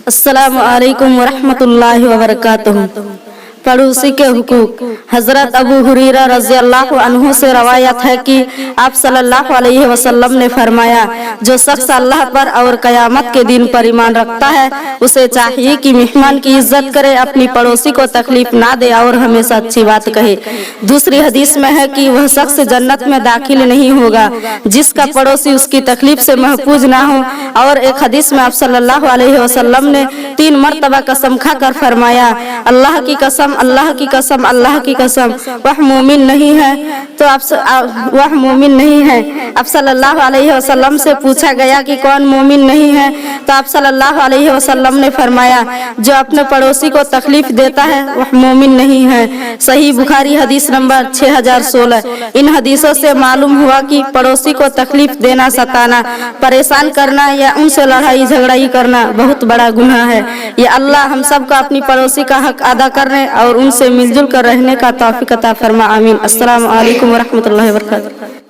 السلام علیکم ورحمۃ اللہ وبرکاتہ۔ پڑوسی کے حقوق۔ حضرت ابو ہریرہ رضی اللہ عنہ سے روایت ہے کہ آپ صلی اللہ علیہ وسلم نے فرمایا، جو شخص اللہ پر اور قیامت کے دن پر ایمان رکھتا ہے اسے چاہیے کہ مہمان کی عزت کرے، اپنی پڑوسی کو تکلیف نہ دے اور ہمیشہ اچھی بات کہے۔ دوسری حدیث میں ہے کہ وہ شخص جنت میں داخل نہیں ہوگا جس کا پڑوسی اس کی تکلیف سے محفوظ نہ ہو۔ اور ایک حدیث میں آپ صلی اللہ علیہ وسلم نے 3 مرتبہ قسم کھا کر فرمایا، اللہ کی قسم، اللہ کی قسم، اللہ کی قسم، وہ مومن نہیں ہے تو وہ مومن نہیں ہے۔ آپ صلی اللہ علیہ وسلم سے پوچھا گیا کہ کون مومن نہیں ہے تو آپ صلی اللہ علیہ وسلم نے فرمایا، جو اپنے پڑوسی کو تکلیف دیتا ہے وہ مومن نہیں ہے۔ صحیح بخاری حدیث نمبر 6016۔ ان حدیثوں سے معلوم ہوا کہ پڑوسی کو تکلیف دینا، ستانا، پریشان کرنا یا ان سے لڑائی جھگڑائی کرنا بہت بڑا گناہ ہے۔ یہ اللہ ہم سب کو اپنی پڑوسی کا حق ادا کرنے اور ان سے مل جل کر رہنے کا توفیق عطا فرما، آمین۔ السلام علیکم ورحمۃ اللہ وبرکاتہ۔